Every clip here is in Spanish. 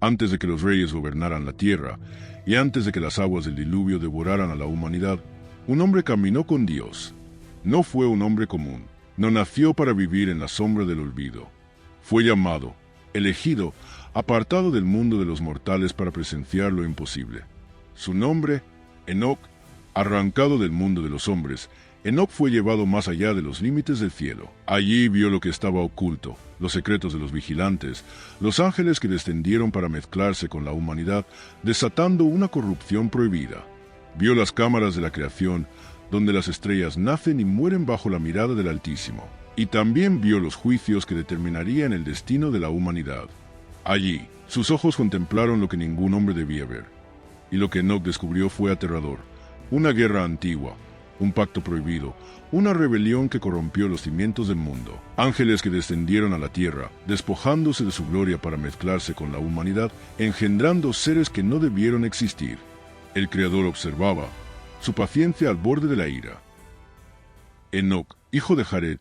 Antes de que los reyes gobernaran la tierra, y antes de que las aguas del diluvio devoraran a la humanidad, un hombre caminó con Dios. No fue un hombre común, no nació para vivir en la sombra del olvido. Fue llamado, elegido, apartado del mundo de los mortales para presenciar lo imposible. Su nombre, Enoc, arrancado del mundo de los hombres, Enoc fue llevado más allá de los límites del cielo. Allí vio lo que estaba oculto, los secretos de los vigilantes, los ángeles que descendieron para mezclarse con la humanidad, desatando una corrupción prohibida. Vio las cámaras de la creación, donde las estrellas nacen y mueren bajo la mirada del Altísimo. Y también vio los juicios que determinarían el destino de la humanidad. Allí, sus ojos contemplaron lo que ningún hombre debía ver. Y lo que Enoc descubrió fue aterrador. Una guerra antigua, un pacto prohibido, una rebelión que corrompió los cimientos del mundo. Ángeles que descendieron a la tierra, despojándose de su gloria para mezclarse con la humanidad, engendrando seres que no debieron existir. El Creador observaba, su paciencia al borde de la ira. Enoc, hijo de Jared,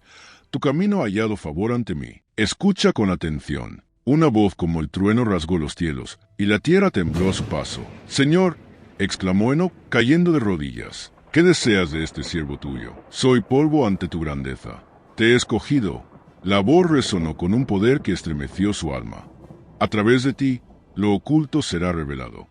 tu camino ha hallado favor ante mí. Escucha con atención. Una voz como el trueno rasgó los cielos, y la tierra tembló a su paso. Señor, exclamó Enoc, cayendo de rodillas. ¿Qué deseas de este siervo tuyo? Soy polvo ante tu grandeza. Te he escogido. La voz resonó con un poder que estremeció su alma. A través de ti, lo oculto será revelado.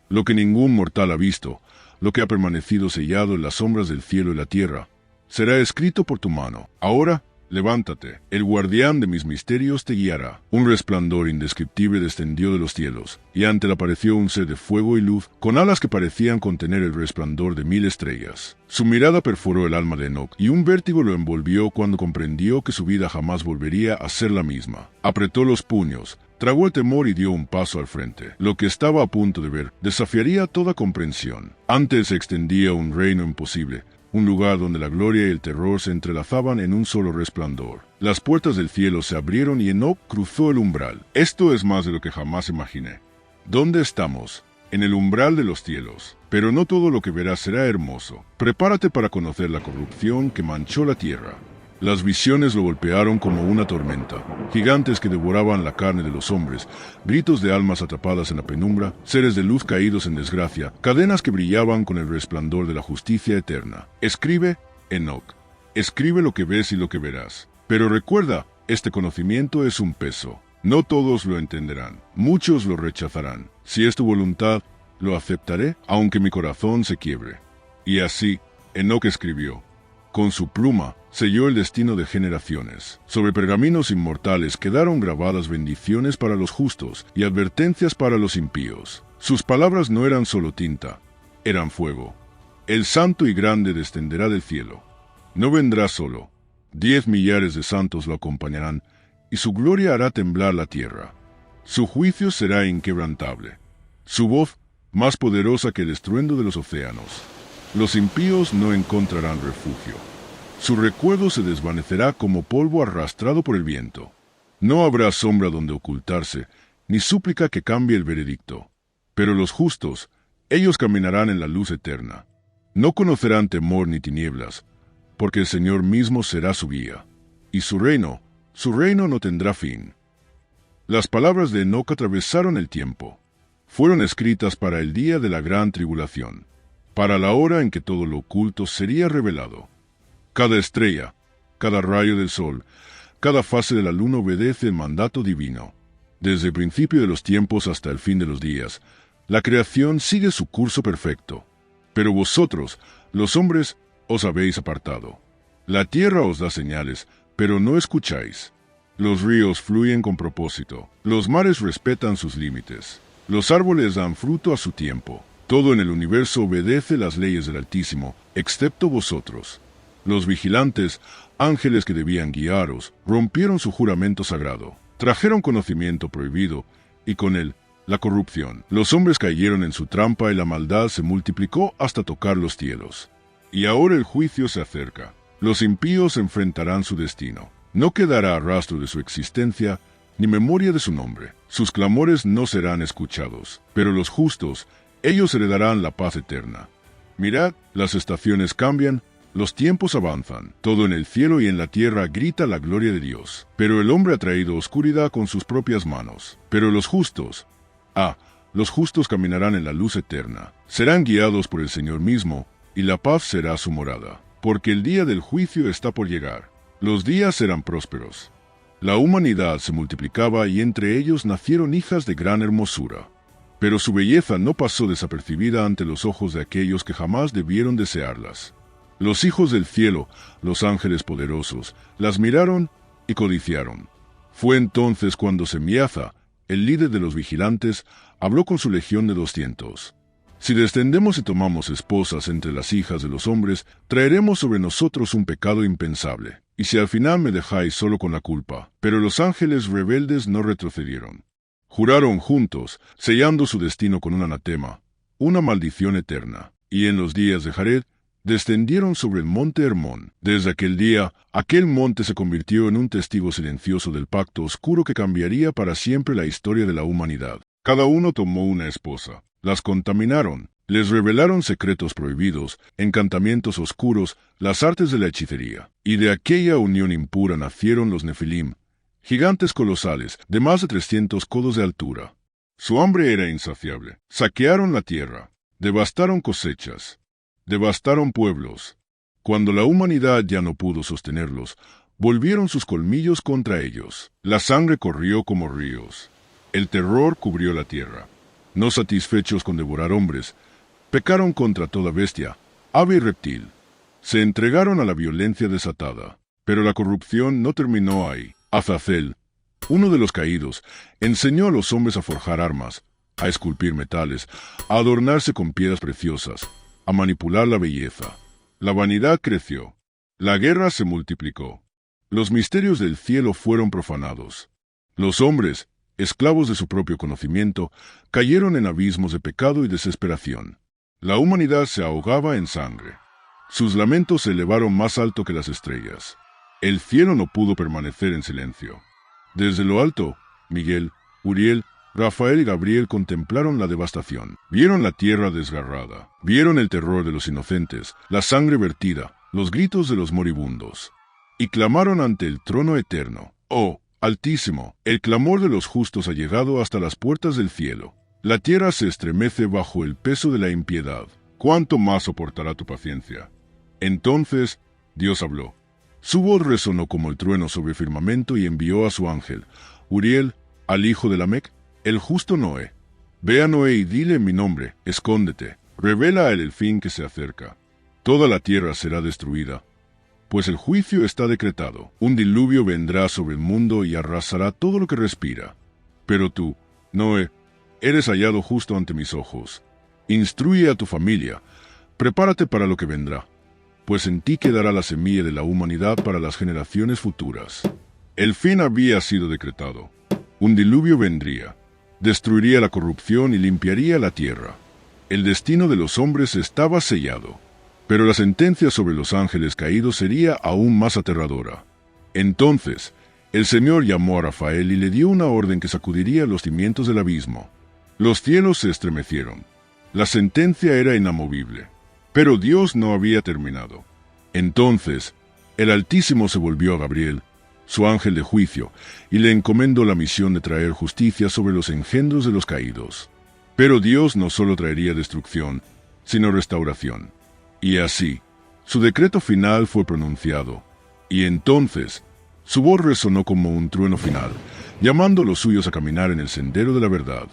Lo que ningún mortal ha visto, lo que ha permanecido sellado en las sombras del cielo y la tierra, será escrito por tu mano. Ahora, levántate, el guardián de mis misterios te guiará. Un resplandor indescriptible descendió de los cielos, y ante él apareció un ser de fuego y luz, con alas que parecían contener el resplandor de 1000 estrellas. Su mirada perforó el alma de Enoc, y un vértigo lo envolvió cuando comprendió que su vida jamás volvería a ser la misma. Apretó los puños, tragó el temor y dio un paso al frente. Lo que estaba a punto de ver desafiaría toda comprensión. Antes se extendía un reino imposible, un lugar donde la gloria y el terror se entrelazaban en un solo resplandor. Las puertas del cielo se abrieron y Enoc cruzó el umbral. Esto es más de lo que jamás imaginé. ¿Dónde estamos? En el umbral de los cielos. Pero no todo lo que verás será hermoso. Prepárate para conocer la corrupción que manchó la tierra. Las visiones lo golpearon como una tormenta. Gigantes que devoraban la carne de los hombres, gritos de almas atrapadas en la penumbra, seres de luz caídos en desgracia, cadenas que brillaban con el resplandor de la justicia eterna. Escribe, Enoc. Escribe lo que ves y lo que verás. Pero recuerda, este conocimiento es un peso. No todos lo entenderán. Muchos lo rechazarán. Si es tu voluntad, lo aceptaré, aunque mi corazón se quiebre. Y así, Enoc escribió. Con su pluma, selló el destino de generaciones. Sobre pergaminos inmortales quedaron grabadas bendiciones para los justos y advertencias para los impíos. Sus palabras no eran solo tinta, eran fuego. El santo y grande descenderá del cielo. No vendrá solo. 10 millares de santos lo acompañarán, y su gloria hará temblar la tierra. Su juicio será inquebrantable. Su voz, más poderosa que el estruendo de los océanos. Los impíos no encontrarán refugio. Su recuerdo se desvanecerá como polvo arrastrado por el viento. No habrá sombra donde ocultarse, ni súplica que cambie el veredicto. Pero los justos, ellos caminarán en la luz eterna. No conocerán temor ni tinieblas, porque el Señor mismo será su guía. Y su reino no tendrá fin. Las palabras de Enoc atravesaron el tiempo. Fueron escritas para el día de la gran tribulación, para la hora en que todo lo oculto sería revelado. Cada estrella, cada rayo del sol, cada fase de la luna obedece el mandato divino. Desde el principio de los tiempos hasta el fin de los días, la creación sigue su curso perfecto. Pero vosotros, los hombres, os habéis apartado. La tierra os da señales, pero no escucháis. Los ríos fluyen con propósito, los mares respetan sus límites, los árboles dan fruto a su tiempo. Todo en el universo obedece las leyes del Altísimo, excepto vosotros. Los vigilantes, ángeles que debían guiaros, rompieron su juramento sagrado. Trajeron conocimiento prohibido, y con él, la corrupción. Los hombres cayeron en su trampa y la maldad se multiplicó hasta tocar los cielos. Y ahora el juicio se acerca. Los impíos enfrentarán su destino. No quedará rastro de su existencia, ni memoria de su nombre. Sus clamores no serán escuchados. Pero los justos, ellos heredarán la paz eterna. Mirad, las estaciones cambian, los tiempos avanzan. Todo en el cielo y en la tierra grita la gloria de Dios. Pero el hombre ha traído oscuridad con sus propias manos. Pero los justos, Los justos caminarán en la luz eterna, serán guiados por el Señor mismo, y la paz será su morada, porque el día del juicio está por llegar. Los días serán prósperos. La humanidad se multiplicaba y entre ellos nacieron hijas de gran hermosura. Pero su belleza no pasó desapercibida ante los ojos de aquellos que jamás debieron desearlas. Los hijos del cielo, los ángeles poderosos, las miraron y codiciaron. Fue entonces cuando Semiaza, el líder de los vigilantes, habló con su legión de 200. Si descendemos y tomamos esposas entre las hijas de los hombres, traeremos sobre nosotros un pecado impensable. Y si al final me dejáis solo con la culpa. Pero los ángeles rebeldes no retrocedieron. Juraron juntos, sellando su destino con un anatema, una maldición eterna. Y en los días de Jared, descendieron sobre el monte Hermón. Desde aquel día, aquel monte se convirtió en un testigo silencioso del pacto oscuro que cambiaría para siempre la historia de la humanidad. Cada uno tomó una esposa. Las contaminaron, les revelaron secretos prohibidos, encantamientos oscuros, las artes de la hechicería. Y de aquella unión impura nacieron los Nefilim, gigantes colosales, de más de 300 codos de altura. Su hambre era insaciable. Saquearon la tierra, devastaron cosechas, devastaron pueblos. Cuando la humanidad ya no pudo sostenerlos, volvieron sus colmillos contra ellos. La sangre corrió como ríos. El terror cubrió la tierra. No satisfechos con devorar hombres, pecaron contra toda bestia, ave y reptil. Se entregaron a la violencia desatada. Pero la corrupción no terminó ahí. Azazel, uno de los caídos, enseñó a los hombres a forjar armas, a esculpir metales, a adornarse con piedras preciosas, a manipular la belleza. La vanidad creció. La guerra se multiplicó. Los misterios del cielo fueron profanados. Los hombres, esclavos de su propio conocimiento, cayeron en abismos de pecado y desesperación. La humanidad se ahogaba en sangre. Sus lamentos se elevaron más alto que las estrellas. El cielo no pudo permanecer en silencio. Desde lo alto, Miguel, Uriel, Rafael y Gabriel contemplaron la devastación. Vieron la tierra desgarrada. Vieron el terror de los inocentes, la sangre vertida, los gritos de los moribundos. Y clamaron ante el trono eterno. ¡Oh, Altísimo! El clamor de los justos ha llegado hasta las puertas del cielo. La tierra se estremece bajo el peso de la impiedad. ¿Cuánto más soportará tu paciencia? Entonces, Dios habló. Su voz resonó como el trueno sobre el firmamento y envió a su ángel, Uriel, al hijo de Lamec, el justo Noé. Ve a Noé y dile en mi nombre, escóndete, revela a él el fin que se acerca. Toda la tierra será destruida, pues el juicio está decretado. Un diluvio vendrá sobre el mundo y arrasará todo lo que respira. Pero tú, Noé, eres hallado justo ante mis ojos. Instruye a tu familia, prepárate para lo que vendrá, pues en ti quedará la semilla de la humanidad para las generaciones futuras. El fin había sido decretado. Un diluvio vendría, destruiría la corrupción y limpiaría la tierra. El destino de los hombres estaba sellado, pero la sentencia sobre los ángeles caídos sería aún más aterradora. Entonces, el Señor llamó a Rafael y le dio una orden que sacudiría los cimientos del abismo. Los cielos se estremecieron. La sentencia era inamovible. Pero Dios no había terminado. Entonces, el Altísimo se volvió a Gabriel, su ángel de juicio, y le encomendó la misión de traer justicia sobre los engendros de los caídos. Pero Dios no solo traería destrucción, sino restauración. Y así, su decreto final fue pronunciado. Y entonces, su voz resonó como un trueno final, llamando a los suyos a caminar en el sendero de la verdad.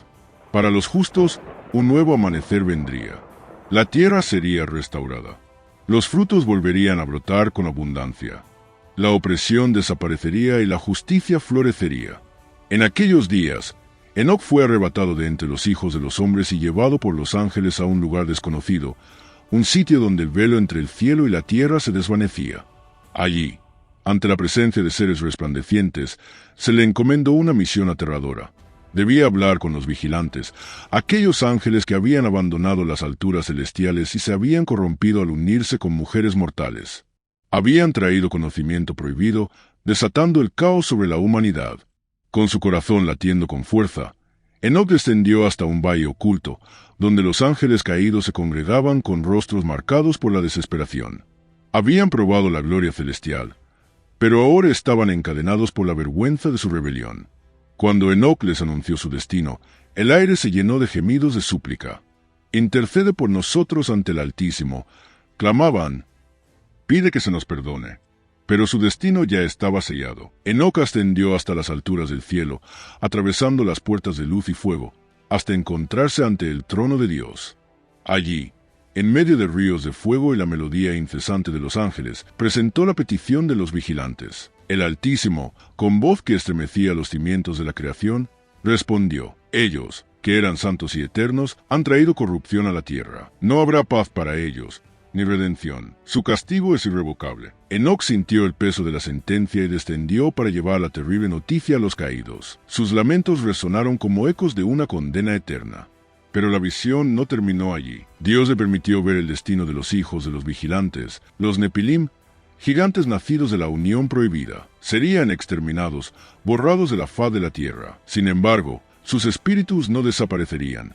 Para los justos, un nuevo amanecer vendría. La tierra sería restaurada. Los frutos volverían a brotar con abundancia. La opresión desaparecería y la justicia florecería. En aquellos días, Enoc fue arrebatado de entre los hijos de los hombres y llevado por los ángeles a un lugar desconocido, un sitio donde el velo entre el cielo y la tierra se desvanecía. Allí, ante la presencia de seres resplandecientes, se le encomendó una misión aterradora. Debía hablar con los vigilantes, aquellos ángeles que habían abandonado las alturas celestiales y se habían corrompido al unirse con mujeres mortales. Habían traído conocimiento prohibido, desatando el caos sobre la humanidad. Con su corazón latiendo con fuerza, Enoc descendió hasta un valle oculto, donde los ángeles caídos se congregaban con rostros marcados por la desesperación. Habían probado la gloria celestial, pero ahora estaban encadenados por la vergüenza de su rebelión. Cuando Enoc les anunció su destino, El aire se llenó de gemidos de súplica. «Intercede por nosotros ante el Altísimo», clamaban. «Pide que se nos perdone». Pero su destino ya estaba sellado. Enoc ascendió hasta las alturas del cielo, atravesando las puertas de luz y fuego, hasta encontrarse ante el trono de Dios. Allí, en medio de ríos de fuego y la melodía incesante de los ángeles, presentó la petición de los vigilantes. El Altísimo, con voz que estremecía los cimientos de la creación, respondió: «Ellos, que eran santos y eternos, han traído corrupción a la tierra. No habrá paz para ellos, ni redención. Su castigo es irrevocable». Enoc sintió el peso de la sentencia y descendió para llevar la terrible noticia a los caídos. Sus lamentos resonaron como ecos de una condena eterna. Pero la visión no terminó allí. Dios le permitió ver el destino de los hijos de los vigilantes, los Nepilim, gigantes nacidos de la unión prohibida. Serían exterminados, borrados de la faz de la tierra. Sin embargo, sus espíritus no desaparecerían.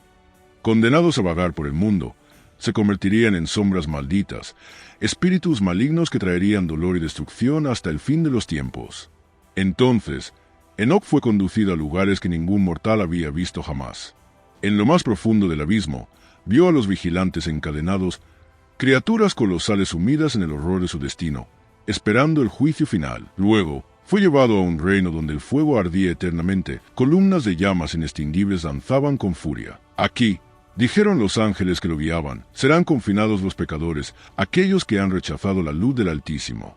Condenados a vagar por el mundo, se convertirían en sombras malditas, espíritus malignos que traerían dolor y destrucción hasta el fin de los tiempos. Entonces, Enoc fue conducido a lugares que ningún mortal había visto jamás. En lo más profundo del abismo, vio a los vigilantes encadenados, criaturas colosales sumidas en el horror de su destino, esperando el juicio final. Luego, fue llevado a un reino donde el fuego ardía eternamente, columnas de llamas inextinguibles danzaban con furia. Aquí, dijeron los ángeles que lo guiaban, serán confinados los pecadores, aquellos que han rechazado la luz del Altísimo.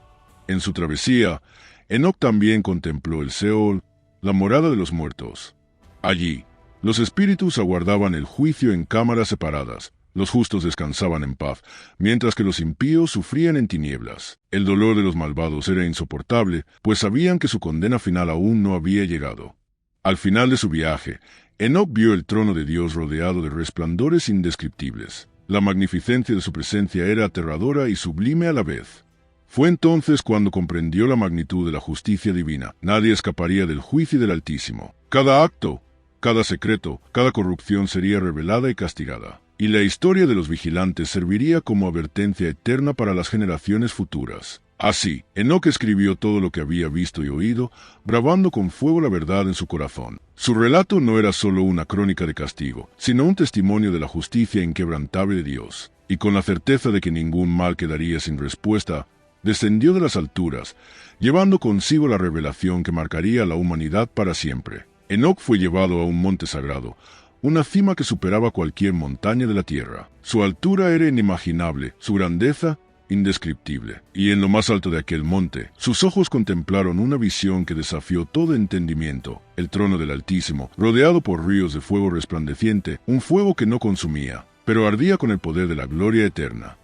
En su travesía, Enoc también contempló el Seol, la morada de los muertos. Allí, los espíritus aguardaban el juicio en cámaras separadas. Los justos descansaban en paz, mientras que los impíos sufrían en tinieblas. El dolor de los malvados era insoportable, pues sabían que su condena final aún no había llegado. Al final de su viaje, Enoc vio el trono de Dios rodeado de resplandores indescriptibles. La magnificencia de su presencia era aterradora y sublime a la vez. Fue entonces cuando comprendió la magnitud de la justicia divina. Nadie escaparía del juicio del Altísimo. Cada acto, cada secreto, cada corrupción sería revelada y castigada. Y la historia de los vigilantes serviría como advertencia eterna para las generaciones futuras. Así, Enoc escribió todo lo que había visto y oído, grabando con fuego la verdad en su corazón. Su relato no era solo una crónica de castigo, sino un testimonio de la justicia inquebrantable de Dios. Y con la certeza de que ningún mal quedaría sin respuesta, descendió de las alturas, llevando consigo la revelación que marcaría a la humanidad para siempre. Enoc fue llevado a un monte sagrado, una cima que superaba cualquier montaña de la tierra. Su altura era inimaginable, su grandeza indescriptible. Y en lo más alto de aquel monte, sus ojos contemplaron una visión que desafió todo entendimiento: el trono del Altísimo, rodeado por ríos de fuego resplandeciente, un fuego que no consumía, pero ardía con el poder de la gloria eterna.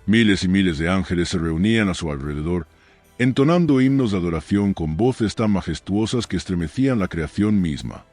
Miles y miles de ángeles se reunían a su alrededor, entonando himnos de adoración con voces tan majestuosas que estremecían la creación misma.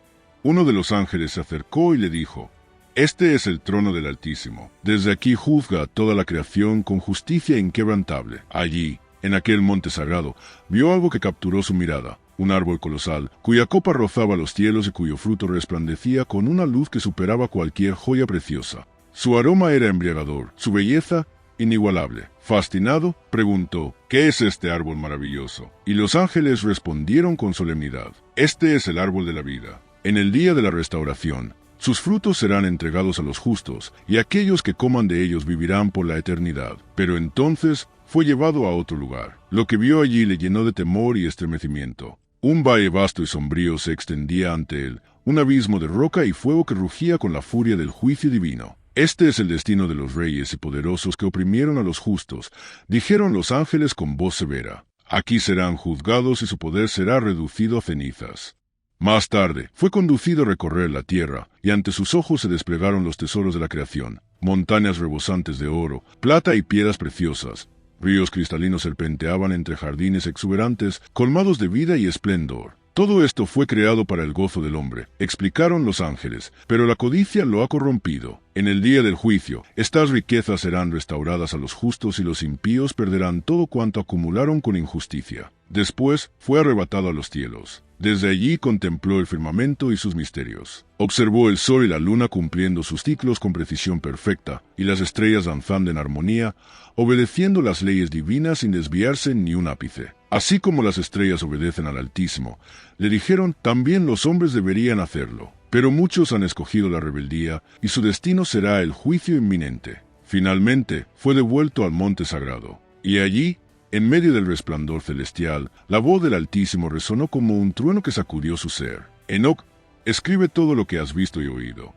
Uno de los ángeles se acercó y le dijo: «Este es el trono del Altísimo. Desde aquí juzga a toda la creación con justicia inquebrantable». Allí, en aquel monte sagrado, vio algo que capturó su mirada: un árbol colosal, cuya copa rozaba los cielos y cuyo fruto resplandecía con una luz que superaba cualquier joya preciosa. Su aroma era embriagador, su belleza inigualable. Fascinado, preguntó: «¿Qué es este árbol maravilloso?». Y los ángeles respondieron con solemnidad: «Este es el árbol de la vida. En el día de la restauración, sus frutos serán entregados a los justos, y aquellos que coman de ellos vivirán por la eternidad». Pero entonces fue llevado a otro lugar. Lo que vio allí le llenó de temor y estremecimiento. Un valle vasto y sombrío se extendía ante él, un abismo de roca y fuego que rugía con la furia del juicio divino. «Este es el destino de los reyes y poderosos que oprimieron a los justos», dijeron los ángeles con voz severa. «Aquí serán juzgados y su poder será reducido a cenizas». Más tarde, fue conducido a recorrer la tierra, y ante sus ojos se desplegaron los tesoros de la creación: montañas rebosantes de oro, plata y piedras preciosas. Ríos cristalinos serpenteaban entre jardines exuberantes, colmados de vida y esplendor. Todo esto fue creado para el gozo del hombre, explicaron los ángeles, pero la codicia lo ha corrompido. En el día del juicio, estas riquezas serán restauradas a los justos y los impíos perderán todo cuanto acumularon con injusticia. Después fue arrebatado a los cielos. Desde allí contempló el firmamento y sus misterios. Observó el sol y la luna cumpliendo sus ciclos con precisión perfecta, y las estrellas danzando en armonía, obedeciendo las leyes divinas sin desviarse ni un ápice. Así como las estrellas obedecen al Altísimo, le dijeron, también los hombres deberían hacerlo. Pero muchos han escogido la rebeldía, y su destino será el juicio inminente. Finalmente, fue devuelto al monte sagrado, y allí, en medio del resplandor celestial, la voz del Altísimo resonó como un trueno que sacudió su ser. Enoc, escribe todo lo que has visto y oído.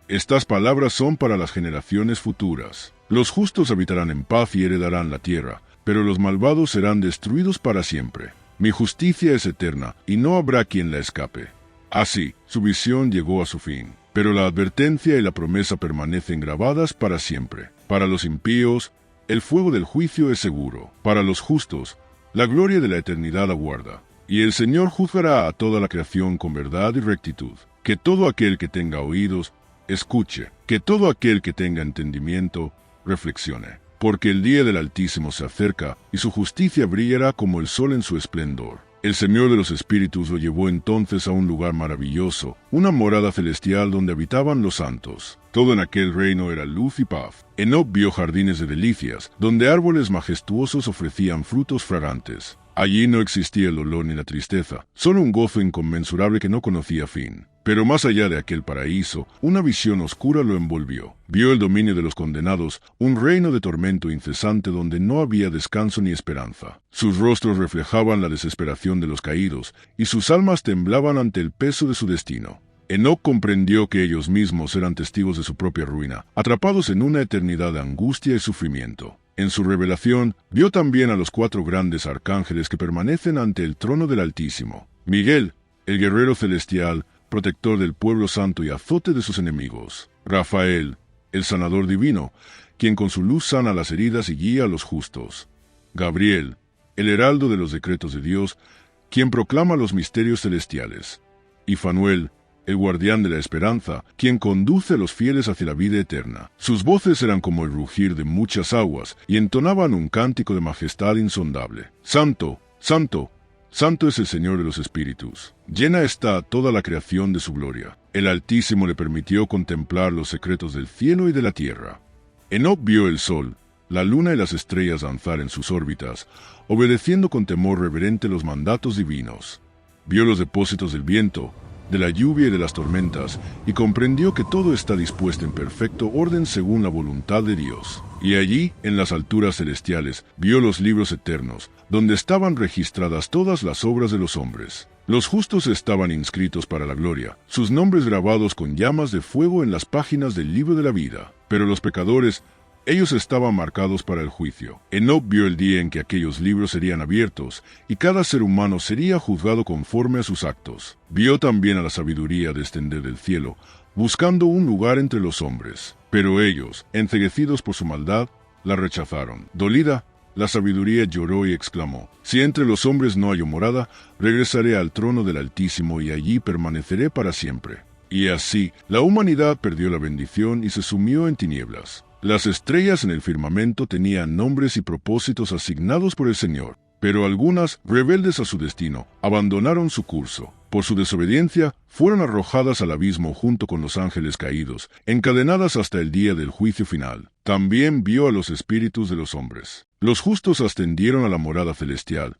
Estas palabras son para las generaciones futuras. Los justos habitarán en paz y heredarán la tierra, pero los malvados serán destruidos para siempre. Mi justicia es eterna, y no habrá quien la escape. Así, su visión llegó a su fin, pero la advertencia y la promesa permanecen grabadas para siempre. Para los impíos, el fuego del juicio es seguro. Para los justos, la gloria de la eternidad aguarda. Y el Señor juzgará a toda la creación con verdad y rectitud. Que todo aquel que tenga oídos, escuche. Que todo aquel que tenga entendimiento, reflexione. Porque el día del Altísimo se acerca, y su justicia brillará como el sol en su esplendor. El Señor de los Espíritus lo llevó entonces a un lugar maravilloso, una morada celestial donde habitaban los santos. Todo en aquel reino era luz y paz. Enoc vio jardines de delicias, donde árboles majestuosos ofrecían frutos fragantes. Allí no existía el dolor ni la tristeza, solo un gozo inconmensurable que no conocía fin. Pero más allá de aquel paraíso, una visión oscura lo envolvió. Vio el dominio de los condenados, un reino de tormento incesante donde no había descanso ni esperanza. Sus rostros reflejaban la desesperación de los caídos, y sus almas temblaban ante el peso de su destino. Enoc comprendió que ellos mismos eran testigos de su propia ruina, atrapados en una eternidad de angustia y sufrimiento. En su revelación, vio también a los 4 grandes arcángeles que permanecen ante el trono del Altísimo. Miguel, el guerrero celestial, protector del pueblo santo y azote de sus enemigos. Rafael, el sanador divino, quien con su luz sana las heridas y guía a los justos. Gabriel, el heraldo de los decretos de Dios, quien proclama los misterios celestiales. Y Fanuel, el guardián de la esperanza, quien conduce a los fieles hacia la vida eterna. Sus voces eran como el rugir de muchas aguas, y entonaban un cántico de majestad insondable. Santo, santo, santo es el Señor de los espíritus. Llena está toda la creación de su gloria. El Altísimo le permitió contemplar los secretos del cielo y de la tierra. Enoc vio el sol, la luna y las estrellas danzar en sus órbitas, obedeciendo con temor reverente los mandatos divinos. Vio los depósitos del viento, de la lluvia y de las tormentas, y comprendió que todo está dispuesto en perfecto orden según la voluntad de Dios. Y allí, en las alturas celestiales, vio los libros eternos, donde estaban registradas todas las obras de los hombres. Los justos estaban inscritos para la gloria, sus nombres grabados con llamas de fuego en las páginas del libro de la vida. Pero los pecadores, ellos estaban marcados para el juicio. Enoc vio el día en que aquellos libros serían abiertos, y cada ser humano sería juzgado conforme a sus actos. Vio también a la sabiduría descender del cielo, buscando un lugar entre los hombres. Pero ellos, enceguecidos por su maldad, la rechazaron. Dolida, la sabiduría lloró y exclamó: «Si entre los hombres no hallo morada, regresaré al trono del Altísimo y allí permaneceré para siempre». Y así, la humanidad perdió la bendición y se sumió en tinieblas. Las estrellas en el firmamento tenían nombres y propósitos asignados por el Señor, pero algunas, rebeldes a su destino, abandonaron su curso. Por su desobediencia, fueron arrojadas al abismo junto con los ángeles caídos, encadenadas hasta el día del juicio final. También vio a los espíritus de los hombres. Los justos ascendieron a la morada celestial,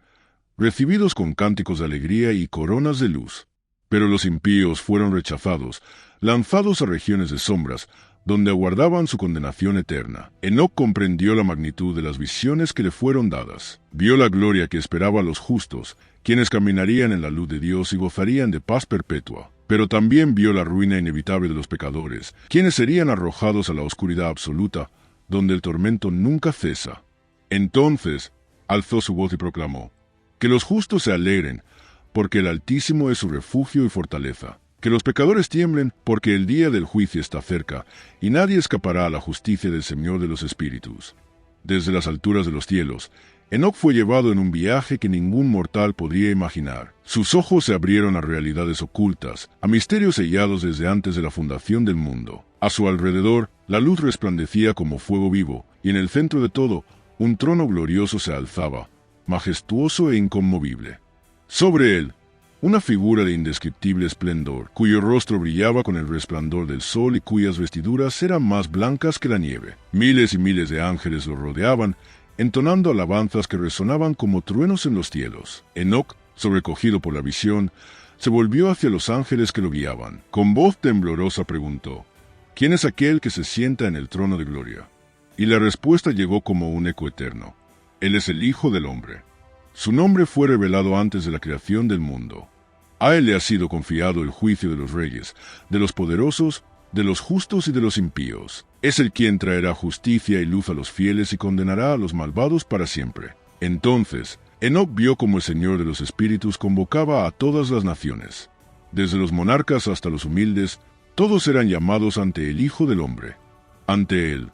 recibidos con cánticos de alegría y coronas de luz. Pero los impíos fueron rechazados, lanzados a regiones de sombras, donde aguardaban su condenación eterna. Enoc comprendió la magnitud de las visiones que le fueron dadas. Vio la gloria que esperaba a los justos, quienes caminarían en la luz de Dios y gozarían de paz perpetua. Pero también vio la ruina inevitable de los pecadores, quienes serían arrojados a la oscuridad absoluta, donde el tormento nunca cesa. Entonces alzó su voz y proclamó: «Que los justos se alegren, porque el Altísimo es su refugio y fortaleza. Que los pecadores tiemblen, porque el día del juicio está cerca, y nadie escapará a la justicia del Señor de los espíritus». Desde las alturas de los cielos, Enoc fue llevado en un viaje que ningún mortal podría imaginar. Sus ojos se abrieron a realidades ocultas, a misterios sellados desde antes de la fundación del mundo. A su alrededor, la luz resplandecía como fuego vivo, y en el centro de todo, un trono glorioso se alzaba, majestuoso e inconmovible. Sobre él, una figura de indescriptible esplendor, cuyo rostro brillaba con el resplandor del sol y cuyas vestiduras eran más blancas que la nieve. Miles y miles de ángeles lo rodeaban, entonando alabanzas que resonaban como truenos en los cielos. Enoc, sobrecogido por la visión, se volvió hacia los ángeles que lo guiaban. Con voz temblorosa preguntó: ¿Quién es aquel que se sienta en el trono de gloria? Y la respuesta llegó como un eco eterno: Él es el Hijo del Hombre. Su nombre fue revelado antes de la creación del mundo. A Él le ha sido confiado el juicio de los reyes, de los poderosos, de los justos y de los impíos. Es el quien traerá justicia y luz a los fieles y condenará a los malvados para siempre. Entonces, Enoc vio como el Señor de los Espíritus convocaba a todas las naciones. Desde los monarcas hasta los humildes, todos eran llamados ante el Hijo del Hombre. Ante Él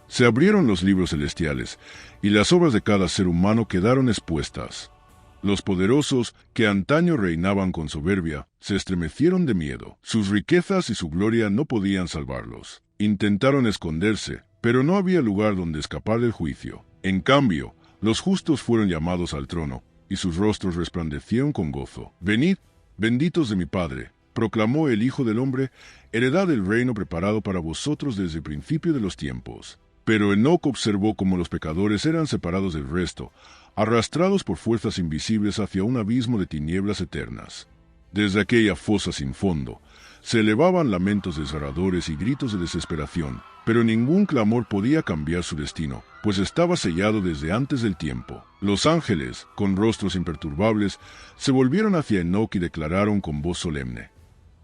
se abrieron los libros celestiales, y las obras de cada ser humano quedaron expuestas. Los poderosos, que antaño reinaban con soberbia, se estremecieron de miedo. Sus riquezas y su gloria no podían salvarlos. Intentaron esconderse, pero no había lugar donde escapar del juicio. En cambio, los justos fueron llamados al trono, y sus rostros resplandecieron con gozo. «Venid, benditos de mi Padre», proclamó el Hijo del Hombre, «heredad del reino preparado para vosotros desde el principio de los tiempos». Pero Enoc observó cómo los pecadores eran separados del resto, arrastrados por fuerzas invisibles hacia un abismo de tinieblas eternas. Desde aquella fosa sin fondo, se elevaban lamentos desgarradores y gritos de desesperación, pero ningún clamor podía cambiar su destino, pues estaba sellado desde antes del tiempo. Los ángeles, con rostros imperturbables, se volvieron hacia Enoc y declararon con voz solemne: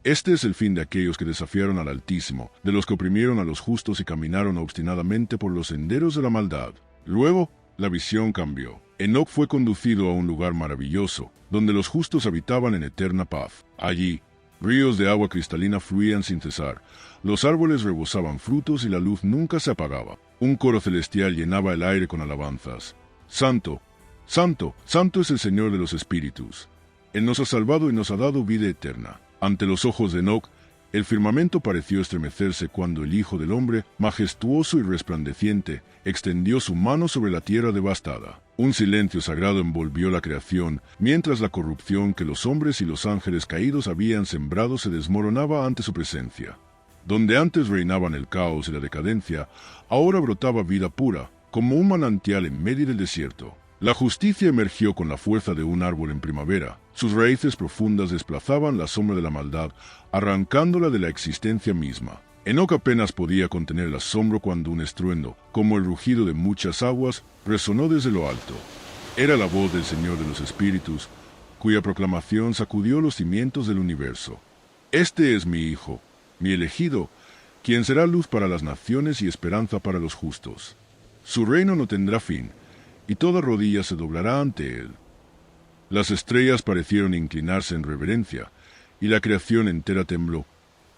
«Este es el fin de aquellos que desafiaron al Altísimo, de los que oprimieron a los justos y caminaron obstinadamente por los senderos de la maldad». Luego, la visión cambió. Enoc fue conducido a un lugar maravilloso, donde los justos habitaban en eterna paz. Allí, ríos de agua cristalina fluían sin cesar, los árboles rebosaban frutos y la luz nunca se apagaba. Un coro celestial llenaba el aire con alabanzas. «Santo, santo, santo es el Señor de los espíritus. Él nos ha salvado y nos ha dado vida eterna». Ante los ojos de Enoc, el firmamento pareció estremecerse cuando el Hijo del Hombre, majestuoso y resplandeciente, extendió su mano sobre la tierra devastada. Un silencio sagrado envolvió la creación, mientras la corrupción que los hombres y los ángeles caídos habían sembrado se desmoronaba ante su presencia. Donde antes reinaban el caos y la decadencia, ahora brotaba vida pura, como un manantial en medio del desierto. La justicia emergió con la fuerza de un árbol en primavera. Sus raíces profundas desplazaban la sombra de la maldad, arrancándola de la existencia misma. Enoc apenas podía contener el asombro cuando un estruendo, como el rugido de muchas aguas, resonó desde lo alto. Era la voz del Señor de los Espíritus, cuya proclamación sacudió los cimientos del universo. «Este es mi Hijo, mi elegido, quien será luz para las naciones y esperanza para los justos. Su reino no tendrá fin, y toda rodilla se doblará ante Él». Las estrellas parecieron inclinarse en reverencia, y la creación entera tembló,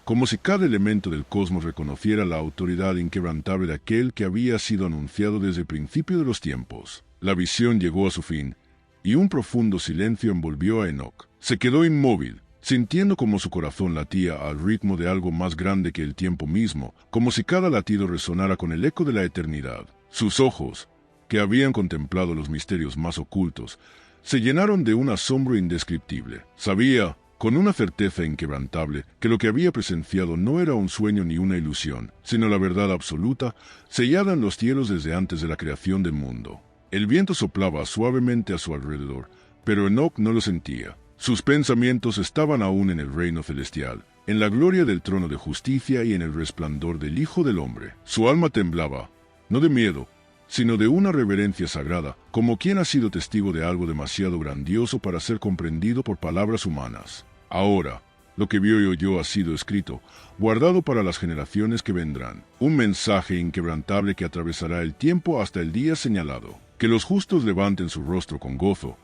como si cada elemento del cosmos reconociera la autoridad inquebrantable de aquel que había sido anunciado desde el principio de los tiempos. La visión llegó a su fin, y un profundo silencio envolvió a Enoc. Se quedó inmóvil, sintiendo como su corazón latía al ritmo de algo más grande que el tiempo mismo, como si cada latido resonara con el eco de la eternidad. Sus ojos, que habían contemplado los misterios más ocultos, se llenaron de un asombro indescriptible. Sabía, con una certeza inquebrantable, que lo que había presenciado no era un sueño ni una ilusión, sino la verdad absoluta, sellada en los cielos desde antes de la creación del mundo. El viento soplaba suavemente a su alrededor, pero Enoc no lo sentía. Sus pensamientos estaban aún en el reino celestial, en la gloria del trono de justicia y en el resplandor del Hijo del Hombre. Su alma temblaba, no de miedo, sino de una reverencia sagrada, como quien ha sido testigo de algo demasiado grandioso para ser comprendido por palabras humanas. Ahora, lo que vio y oyó ha sido escrito, guardado para las generaciones que vendrán, un mensaje inquebrantable que atravesará el tiempo hasta el día señalado. Que los justos levanten su rostro con gozo,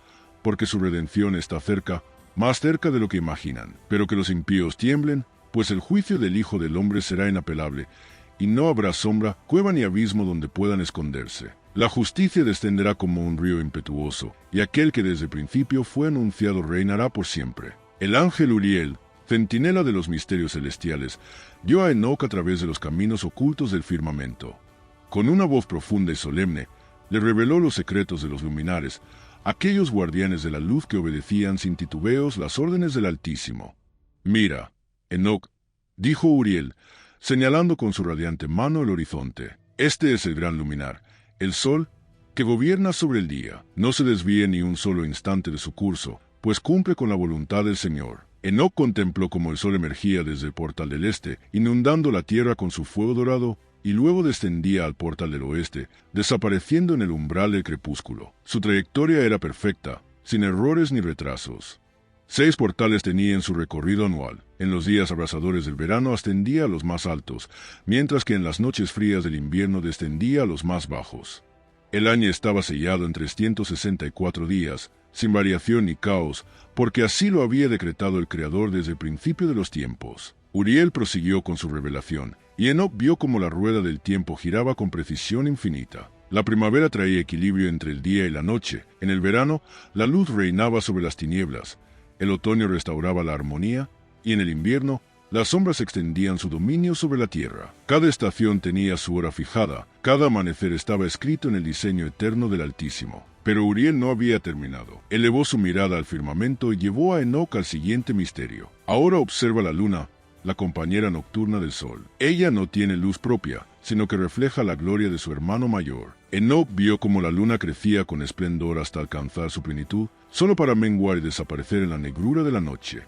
porque su redención está cerca, más cerca de lo que imaginan. Pero que los impíos tiemblen, pues el juicio del Hijo del Hombre será inapelable, y no habrá sombra, cueva ni abismo donde puedan esconderse. La justicia descenderá como un río impetuoso, y aquel que desde el principio fue anunciado reinará por siempre. El ángel Uriel, centinela de los misterios celestiales, dio a Enoc a través de los caminos ocultos del firmamento. Con una voz profunda y solemne, le reveló los secretos de los luminares, aquellos guardianes de la luz que obedecían sin titubeos las órdenes del Altísimo. «Mira, Enoc», dijo Uriel, señalando con su radiante mano el horizonte. «Este es el gran luminar, el sol, que gobierna sobre el día. No se desvíe ni un solo instante de su curso, pues cumple con la voluntad del Señor». Enoc contempló cómo el sol emergía desde el portal del este, inundando la tierra con su fuego dorado, y luego descendía al portal del oeste, desapareciendo en el umbral del crepúsculo. Su trayectoria era perfecta, sin errores ni retrasos. 6 portales tenía en su recorrido anual. En los días abrasadores del verano ascendía a los más altos, mientras que en las noches frías del invierno descendía a los más bajos. El año estaba sellado en 364 días, sin variación ni caos, porque así lo había decretado el Creador desde el principio de los tiempos. Uriel prosiguió con su revelación, y Enoc vio cómo la rueda del tiempo giraba con precisión infinita. La primavera traía equilibrio entre el día y la noche. En el verano, la luz reinaba sobre las tinieblas. El otoño restauraba la armonía, y en el invierno, las sombras extendían su dominio sobre la tierra. Cada estación tenía su hora fijada, cada amanecer estaba escrito en el diseño eterno del Altísimo. Pero Uriel no había terminado. Elevó su mirada al firmamento y llevó a Enoc al siguiente misterio. Ahora observa la luna, la compañera nocturna del sol. Ella no tiene luz propia, sino que refleja la gloria de su hermano mayor. Enoc vio cómo la luna crecía con esplendor hasta alcanzar su plenitud, solo para menguar y desaparecer en la negrura de la noche.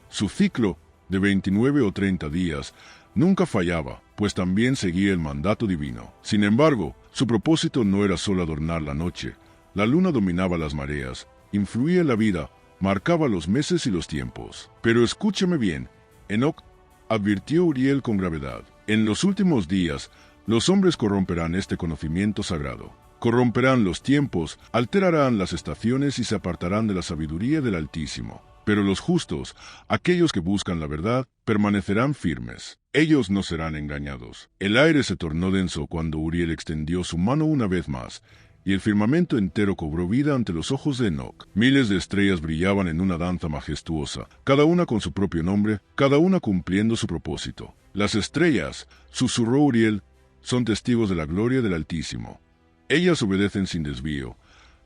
Su ciclo, de 29 o 30 días, nunca fallaba, pues también seguía el mandato divino. Sin embargo, su propósito no era solo adornar la noche. La luna dominaba las mareas, influía en la vida, marcaba los meses y los tiempos. Pero escúchame bien, Enoc, advirtió Uriel con gravedad. En los últimos días, los hombres corromperán este conocimiento sagrado. Corromperán los tiempos, alterarán las estaciones y se apartarán de la sabiduría del Altísimo. Pero los justos, aquellos que buscan la verdad, permanecerán firmes. Ellos no serán engañados. El aire se tornó denso cuando Uriel extendió su mano una vez más, y el firmamento entero cobró vida ante los ojos de Enoc. Miles de estrellas brillaban en una danza majestuosa, cada una con su propio nombre, cada una cumpliendo su propósito. Las estrellas, susurró Uriel, son testigos de la gloria del Altísimo. Ellas obedecen sin desvío,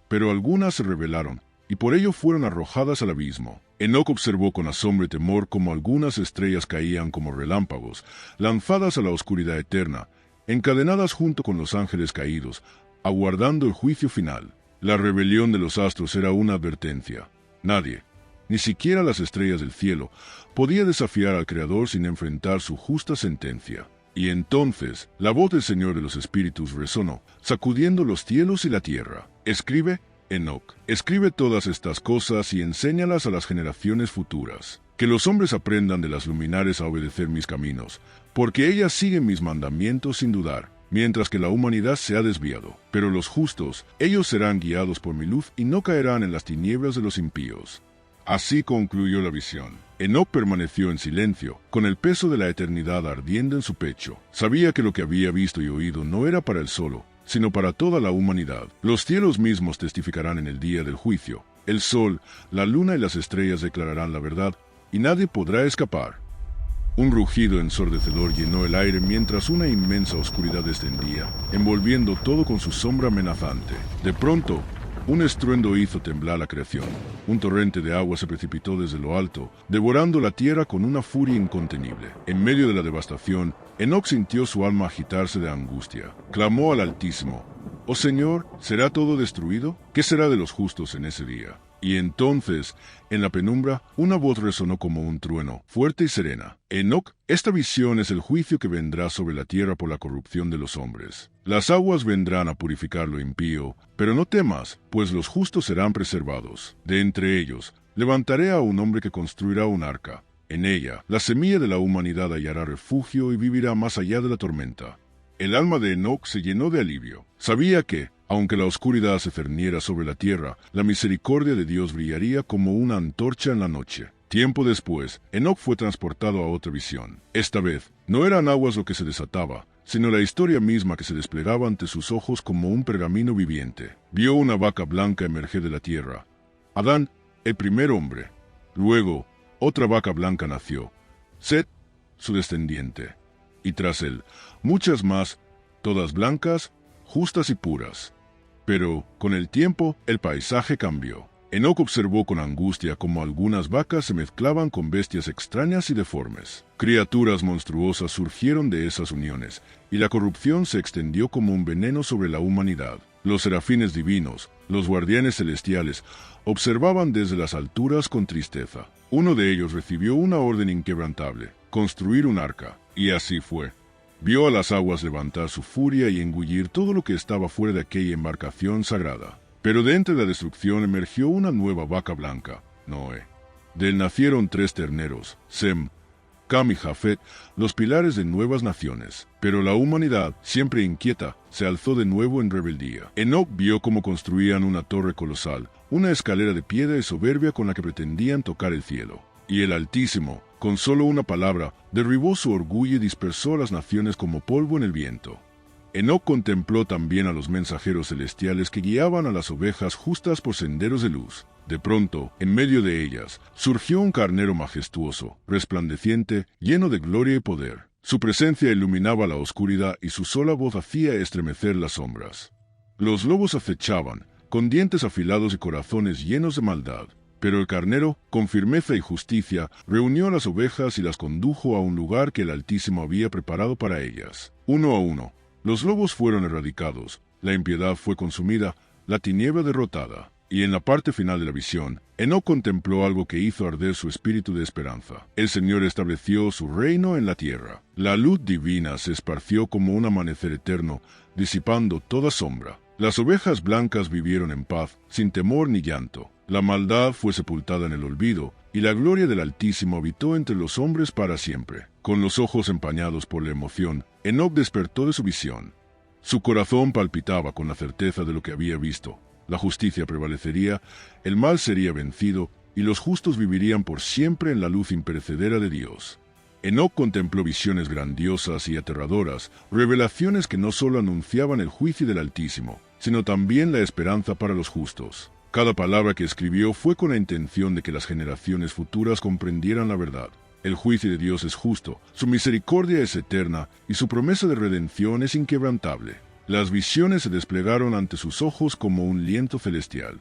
pero algunas se rebelaron, y por ello fueron arrojadas al abismo. Enoc observó con asombro y temor cómo algunas estrellas caían como relámpagos, lanzadas a la oscuridad eterna, encadenadas junto con los ángeles caídos, aguardando el juicio final. La rebelión de los astros era una advertencia. Nadie, ni siquiera las estrellas del cielo, podía desafiar al Creador sin enfrentar su justa sentencia. Y entonces, la voz del Señor de los Espíritus resonó, sacudiendo los cielos y la tierra. Escribe, Enoc, escribe todas estas cosas y enséñalas a las generaciones futuras. Que los hombres aprendan de las luminares a obedecer mis caminos, porque ellas siguen mis mandamientos sin dudar, mientras que la humanidad se ha desviado. Pero los justos, ellos serán guiados por mi luz y no caerán en las tinieblas de los impíos. Así concluyó la visión. Enoc permaneció en silencio, con el peso de la eternidad ardiendo en su pecho. Sabía que lo que había visto y oído no era para él solo, sino para toda la humanidad. Los cielos mismos testificarán en el día del juicio. El sol, la luna y las estrellas declararán la verdad, y nadie podrá escapar. Un rugido ensordecedor llenó el aire mientras una inmensa oscuridad descendía, envolviendo todo con su sombra amenazante. De pronto, un estruendo hizo temblar la creación. Un torrente de agua se precipitó desde lo alto, devorando la tierra con una furia incontenible. En medio de la devastación, Enoc sintió su alma agitarse de angustia. Clamó al Altísimo: «Oh Señor, ¿será todo destruido? ¿Qué será de los justos en ese día?». Y entonces, en la penumbra, una voz resonó como un trueno, fuerte y serena. «Enoc, esta visión es el juicio que vendrá sobre la tierra por la corrupción de los hombres. Las aguas vendrán a purificar lo impío, pero no temas, pues los justos serán preservados. De entre ellos, levantaré a un hombre que construirá un arca. En ella, la semilla de la humanidad hallará refugio y vivirá más allá de la tormenta». El alma de Enoc se llenó de alivio. Sabía que, aunque la oscuridad se cerniera sobre la tierra, la misericordia de Dios brillaría como una antorcha en la noche. Tiempo después, Enoc fue transportado a otra visión. Esta vez, no eran aguas lo que se desataba, sino la historia misma que se desplegaba ante sus ojos como un pergamino viviente. Vio una vaca blanca emerger de la tierra. Adán, el primer hombre. Luego, otra vaca blanca nació. Set, su descendiente. Y tras él, muchas más, todas blancas, justas y puras. Pero, con el tiempo, el paisaje cambió. Enoc observó con angustia cómo algunas vacas se mezclaban con bestias extrañas y deformes. Criaturas monstruosas surgieron de esas uniones, y la corrupción se extendió como un veneno sobre la humanidad. Los serafines divinos, los guardianes celestiales, observaban desde las alturas con tristeza. Uno de ellos recibió una orden inquebrantable: construir un arca, y así fue. Vio a las aguas levantar su furia y engullir todo lo que estaba fuera de aquella embarcación sagrada. Pero de entre la destrucción emergió una nueva vaca blanca, Noé. De él nacieron 3 terneros, Sem, Cam y Jafet, los pilares de nuevas naciones. Pero la humanidad, siempre inquieta, se alzó de nuevo en rebeldía. Enoc vio cómo construían una torre colosal, una escalera de piedra y soberbia con la que pretendían tocar el cielo. Y el Altísimo, con solo una palabra, derribó su orgullo y dispersó a las naciones como polvo en el viento. Enoc contempló también a los mensajeros celestiales que guiaban a las ovejas justas por senderos de luz. De pronto, en medio de ellas, surgió un carnero majestuoso, resplandeciente, lleno de gloria y poder. Su presencia iluminaba la oscuridad y su sola voz hacía estremecer las sombras. Los lobos acechaban, con dientes afilados y corazones llenos de maldad. Pero el carnero, con firmeza y justicia, reunió a las ovejas y las condujo a un lugar que el Altísimo había preparado para ellas. Uno a uno, los lobos fueron erradicados, la impiedad fue consumida, la tiniebla derrotada. Y en la parte final de la visión, Enoc contempló algo que hizo arder su espíritu de esperanza. El Señor estableció su reino en la tierra. La luz divina se esparció como un amanecer eterno, disipando toda sombra. Las ovejas blancas vivieron en paz, sin temor ni llanto. La maldad fue sepultada en el olvido, y la gloria del Altísimo habitó entre los hombres para siempre. Con los ojos empañados por la emoción, Enoc despertó de su visión. Su corazón palpitaba con la certeza de lo que había visto. La justicia prevalecería, el mal sería vencido, y los justos vivirían por siempre en la luz imperecedera de Dios. Enoc contempló visiones grandiosas y aterradoras, revelaciones que no solo anunciaban el juicio del Altísimo, sino también la esperanza para los justos. Cada palabra que escribió fue con la intención de que las generaciones futuras comprendieran la verdad. El juicio de Dios es justo, su misericordia es eterna, y su promesa de redención es inquebrantable. Las visiones se desplegaron ante sus ojos como un lienzo celestial.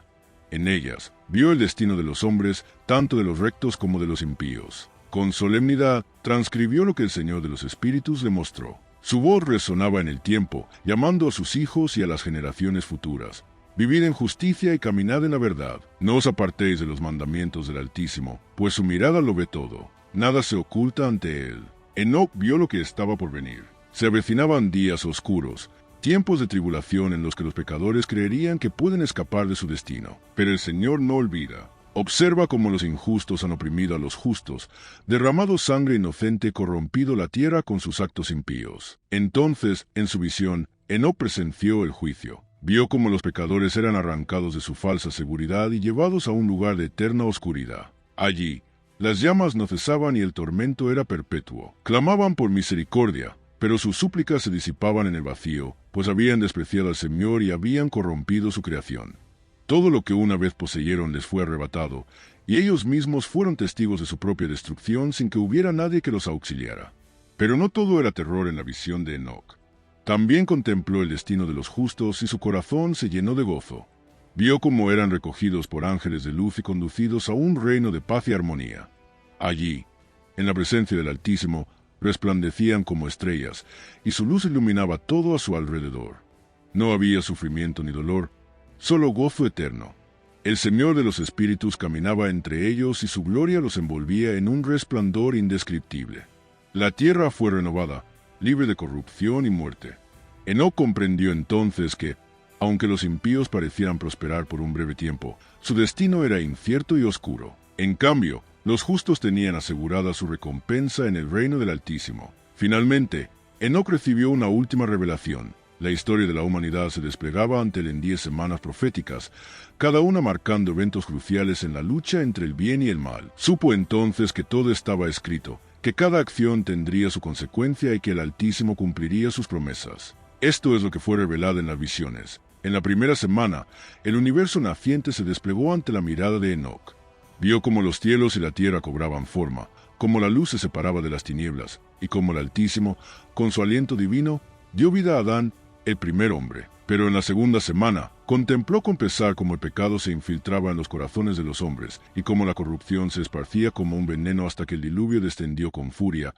En ellas, vio el destino de los hombres, tanto de los rectos como de los impíos. Con solemnidad, transcribió lo que el Señor de los Espíritus le mostró. Su voz resonaba en el tiempo, llamando a sus hijos y a las generaciones futuras. Vivid en justicia y caminad en la verdad. No os apartéis de los mandamientos del Altísimo, pues su mirada lo ve todo. Nada se oculta ante él. Enoc vio lo que estaba por venir. Se avecinaban días oscuros, tiempos de tribulación en los que los pecadores creerían que pueden escapar de su destino. Pero el Señor no olvida. Observa cómo los injustos han oprimido a los justos, derramado sangre inocente, corrompido la tierra con sus actos impíos. Entonces, en su visión, Enoc presenció el juicio. Vio cómo los pecadores eran arrancados de su falsa seguridad y llevados a un lugar de eterna oscuridad. Allí, las llamas no cesaban y el tormento era perpetuo. Clamaban por misericordia, pero sus súplicas se disipaban en el vacío, pues habían despreciado al Señor y habían corrompido su creación. Todo lo que una vez poseyeron les fue arrebatado, y ellos mismos fueron testigos de su propia destrucción sin que hubiera nadie que los auxiliara. Pero no todo era terror en la visión de Enoc. También contempló el destino de los justos y su corazón se llenó de gozo. Vio cómo eran recogidos por ángeles de luz y conducidos a un reino de paz y armonía. Allí, en la presencia del Altísimo, resplandecían como estrellas, y su luz iluminaba todo a su alrededor. No había sufrimiento ni dolor, solo gozo eterno. El Señor de los Espíritus caminaba entre ellos y su gloria los envolvía en un resplandor indescriptible. La tierra fue renovada, libre de corrupción y muerte. Enoc comprendió entonces que, aunque los impíos parecieran prosperar por un breve tiempo, su destino era incierto y oscuro. En cambio, los justos tenían asegurada su recompensa en el reino del Altísimo. Finalmente, Enoc recibió una última revelación. La historia de la humanidad se desplegaba ante él en 10 semanas proféticas, cada una marcando eventos cruciales en la lucha entre el bien y el mal. Supo entonces que todo estaba escrito, que cada acción tendría su consecuencia y que el Altísimo cumpliría sus promesas. Esto es lo que fue revelado en las visiones. En la primera semana, el universo naciente se desplegó ante la mirada de Enoc. Vio cómo los cielos y la tierra cobraban forma, cómo la luz se separaba de las tinieblas, y cómo el Altísimo, con su aliento divino, dio vida a Adán, el primer hombre. Pero en la segunda semana, contempló con pesar cómo el pecado se infiltraba en los corazones de los hombres, y cómo la corrupción se esparcía como un veneno hasta que el diluvio descendió con furia,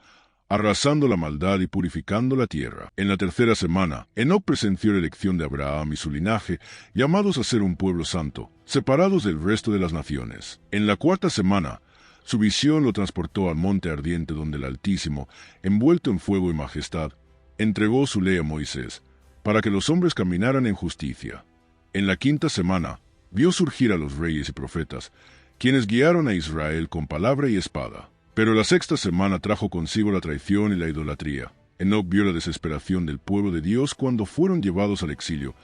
arrasando la maldad y purificando la tierra. En la tercera semana, Enoc presenció la elección de Abraham y su linaje, llamados a ser un pueblo santo, separados del resto de las naciones. En la cuarta semana, Su visión lo transportó al monte ardiente donde el Altísimo, envuelto en fuego y majestad, entregó su ley a Moisés, para que los hombres caminaran en justicia. En la quinta semana, vio surgir a los reyes y profetas, quienes guiaron a Israel con palabra y espada. Pero la sexta semana trajo consigo la traición y la idolatría. Enoc vio la desesperación del pueblo de Dios cuando fueron llevados al exilio,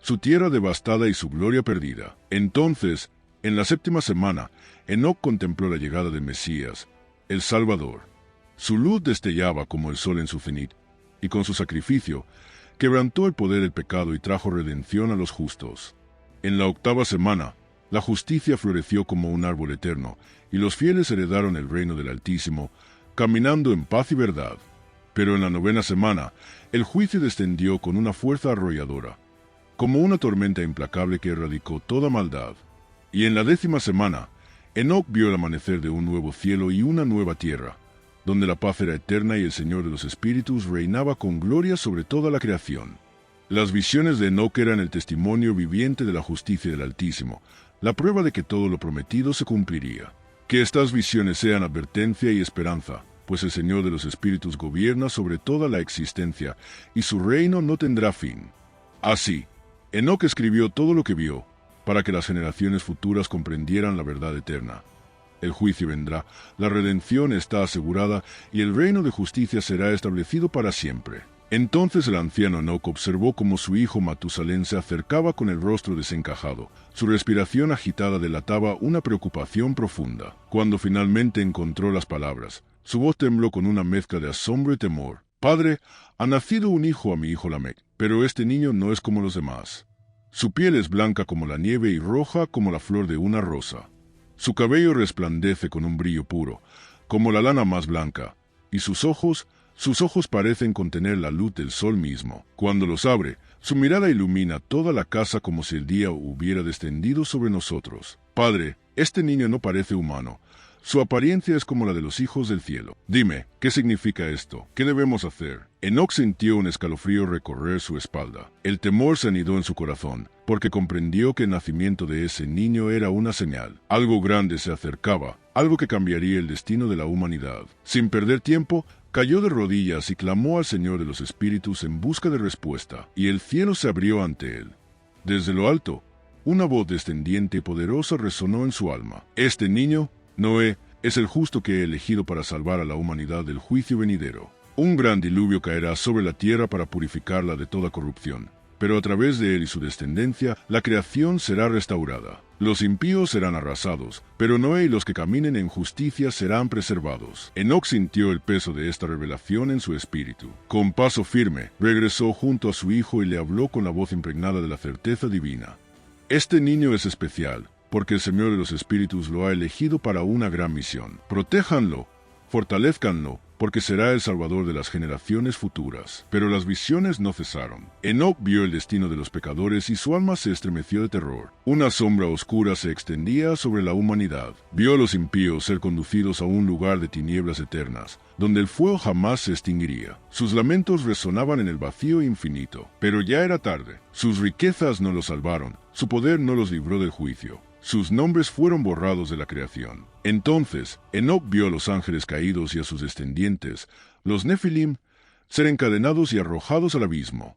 su tierra devastada y su gloria perdida. Entonces, en la séptima semana, Enoc contempló la llegada del Mesías, el Salvador. Su luz destellaba como el sol en su cenit, y con su sacrificio, quebrantó el poder del pecado y trajo redención a los justos. En la octava semana, la justicia floreció como un árbol eterno, y los fieles heredaron el reino del Altísimo, caminando en paz y verdad. Pero en la novena semana, el juicio descendió con una fuerza arrolladora, como una tormenta implacable que erradicó toda maldad. Y en la décima semana, Enoc vio el amanecer de un nuevo cielo y una nueva tierra, donde la paz era eterna y el Señor de los Espíritus reinaba con gloria sobre toda la creación. Las visiones de Enoc eran el testimonio viviente de la justicia del Altísimo, la prueba de que todo lo prometido se cumpliría. Que estas visiones sean advertencia y esperanza, pues el Señor de los Espíritus gobierna sobre toda la existencia, y su reino no tendrá fin. Así, Enoc escribió todo lo que vio, para que las generaciones futuras comprendieran la verdad eterna. El juicio vendrá, la redención está asegurada, y el reino de justicia será establecido para siempre. Entonces el anciano Enoc observó cómo su hijo Matusalén se acercaba con el rostro desencajado. Su respiración agitada delataba una preocupación profunda. Cuando finalmente encontró las palabras, su voz tembló con una mezcla de asombro y temor. «Padre, ha nacido un hijo a mi hijo Lamec, pero este niño no es como los demás. Su piel es blanca como la nieve y roja como la flor de una rosa. Su cabello resplandece con un brillo puro, como la lana más blanca, y sus ojos parecen contener la luz del sol mismo. Cuando los abre, su mirada ilumina toda la casa como si el día hubiera descendido sobre nosotros. Padre, este niño no parece humano. Su apariencia es como la de los hijos del cielo. Dime, ¿qué significa esto? ¿Qué debemos hacer?» Enoc sintió un escalofrío recorrer su espalda. El temor se anidó en su corazón, porque comprendió que el nacimiento de ese niño era una señal. Algo grande se acercaba, algo que cambiaría el destino de la humanidad. Sin perder tiempo, cayó de rodillas y clamó al Señor de los Espíritus en busca de respuesta, y el cielo se abrió ante él. Desde lo alto, una voz descendiente y poderosa resonó en su alma. Este niño, Noé, es el justo que he elegido para salvar a la humanidad del juicio venidero. Un gran diluvio caerá sobre la tierra para purificarla de toda corrupción, pero a través de él y su descendencia, la creación será restaurada. Los impíos serán arrasados, pero Noé y los que caminen en justicia serán preservados. Enoc sintió el peso de esta revelación en su espíritu. Con paso firme, regresó junto a su hijo y le habló con la voz impregnada de la certeza divina. Este niño es especial, porque el Señor de los Espíritus lo ha elegido para una gran misión. Protéjanlo, fortalezcanlo, porque será el Salvador de las generaciones futuras. Pero las visiones no cesaron. Enoc vio el destino de los pecadores y su alma se estremeció de terror. Una sombra oscura se extendía sobre la humanidad. Vio a los impíos ser conducidos a un lugar de tinieblas eternas, donde el fuego jamás se extinguiría. Sus lamentos resonaban en el vacío infinito. Pero ya era tarde. Sus riquezas no los salvaron. Su poder no los libró del juicio. Sus nombres fueron borrados de la creación. Entonces, Enoc vio a los ángeles caídos y a sus descendientes, los Nefilim, ser encadenados y arrojados al abismo.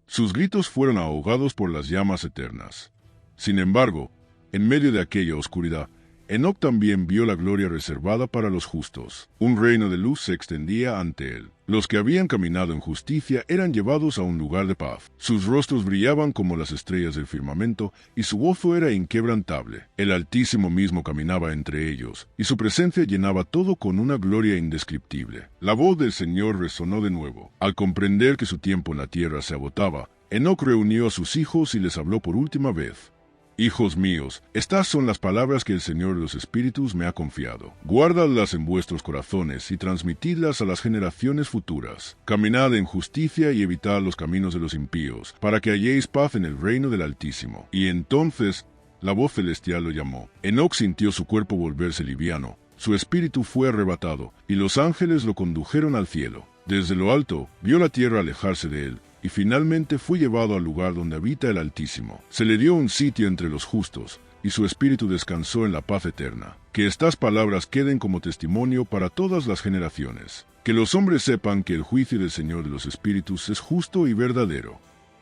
Sus gritos fueron ahogados por las llamas eternas. Sin embargo, en medio de aquella oscuridad, Enoc también vio la gloria reservada para los justos. Un reino de luz se extendía ante él. Los que habían caminado en justicia eran llevados a un lugar de paz. Sus rostros brillaban como las estrellas del firmamento, y su gozo era inquebrantable. El Altísimo mismo caminaba entre ellos, y su presencia llenaba todo con una gloria indescriptible. La voz del Señor resonó de nuevo. Al comprender que su tiempo en la tierra se agotaba, Enoc reunió a sus hijos y les habló por última vez. Hijos míos, estas son las palabras que el Señor de los Espíritus me ha confiado. Guárdadlas en vuestros corazones y transmitidlas a las generaciones futuras. Caminad en justicia y evitad los caminos de los impíos, para que halléis paz en el reino del Altísimo. Y entonces la voz celestial lo llamó. Enoc sintió su cuerpo volverse liviano. Su espíritu fue arrebatado, y los ángeles lo condujeron al cielo. Desde lo alto, vio la tierra alejarse de él, y finalmente fue llevado al lugar donde habita el Altísimo. Se le dio un sitio entre los justos, y su espíritu descansó en la paz eterna. Que estas palabras queden como testimonio para todas las generaciones. Que los hombres sepan que el juicio del Señor de los espíritus es justo y verdadero.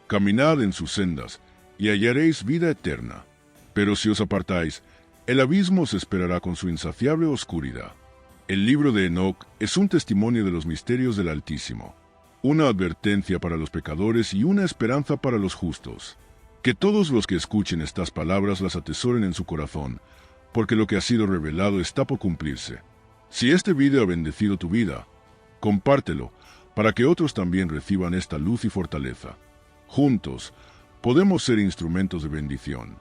Caminad en sus sendas, y hallaréis vida eterna. Pero si os apartáis, el abismo os esperará con su insaciable oscuridad. El libro de Enoc es un testimonio de los misterios del Altísimo, una advertencia para los pecadores y una esperanza para los justos. Que todos los que escuchen estas palabras las atesoren en su corazón, porque lo que ha sido revelado está por cumplirse. Si este video ha bendecido tu vida, compártelo para que otros también reciban esta luz y fortaleza. Juntos, podemos ser instrumentos de bendición.